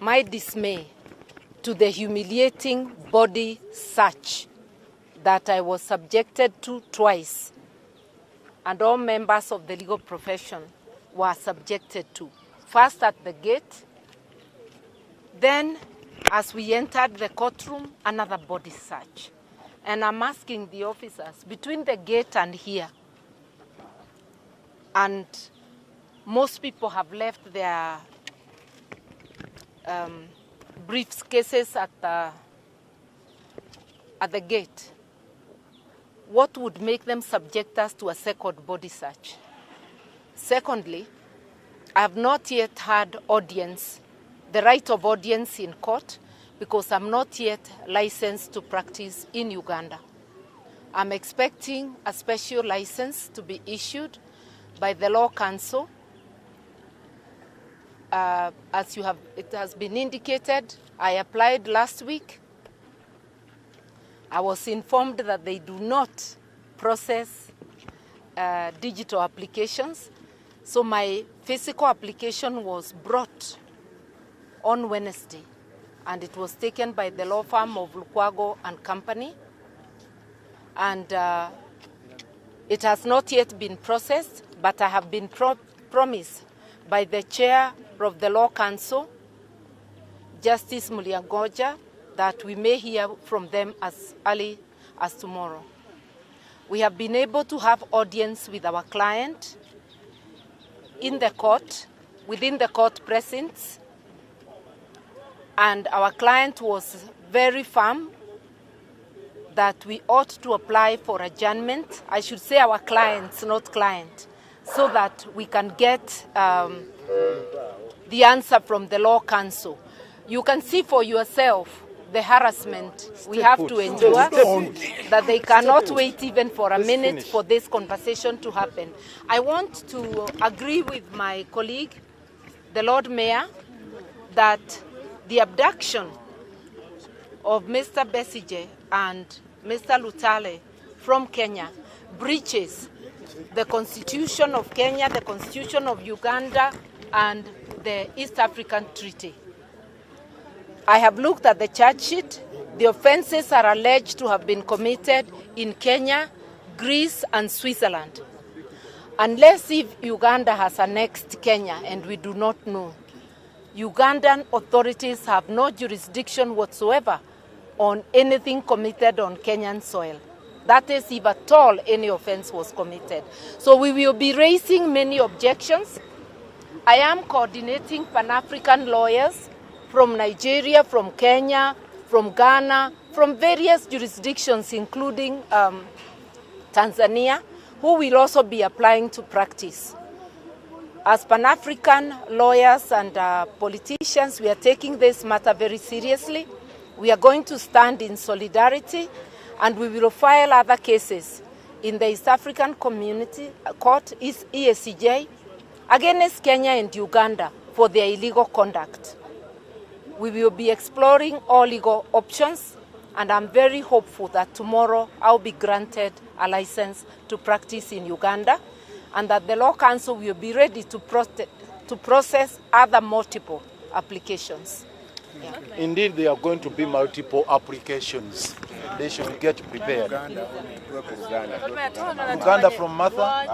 My dismay to the humiliating body search that I was subjected to twice, and all members of the legal profession were subjected to. First at the gate, then as we entered the courtroom, another body search. And I'm asking the officers, between the gate and here, and most people have left their briefcases at the gate. What would make them subject us to a second body search? Secondly, I have not yet had audience, the right of audience in court, because I'm not yet licensed to practice in Uganda. I'm expecting a special license to be issued by the Law Council. As it has been indicated, I applied last week. I was informed that they do not process digital applications. So my physical application was brought on Wednesday, and it was taken by the law firm of Looya and Company. And it has not yet been processed, but I have been promised by the chair of the Law Council, Justice Mulyangoja, that we may hear from them as early as tomorrow. We have been able to have audience with our client in the court, within the court precincts, and our client was very firm that we ought to apply for adjournment. I should say our clients, not client, so that we can get the answer from the Law Council. You can see for yourself the harassment we have to endure, that they cannot wait even for a minute for this conversation to happen. I want to agree with my colleague, the Lord Mayor, that the abduction of Mr. Besigye and Mr. Lutale from Kenya breaches the Constitution of Kenya, the Constitution of Uganda, and the East African Treaty. I have looked at the charge sheet. The offenses are alleged to have been committed in Kenya, Greece, and Switzerland. Unless if Uganda has annexed Kenya, and we do not know, Ugandan authorities have no jurisdiction whatsoever on anything committed on Kenyan soil. That is, if at all any offense was committed. So we will be raising many objections. I am coordinating Pan-African lawyers from Nigeria, from Kenya, from Ghana, from various jurisdictions, including Tanzania, who will also be applying to practice. As Pan-African lawyers and politicians, we are taking this matter very seriously. We are going to stand in solidarity, and we will file other cases in the East African Community Court, EACJ, against Kenya and Uganda for their illegal conduct. We will be exploring all legal options, and I'm very hopeful that tomorrow I'll be granted a license to practice in Uganda, and that the Law Council will be ready to process other multiple applications. Yeah. Indeed, there are going to be multiple applications. They should get prepared. Uganda from Martha.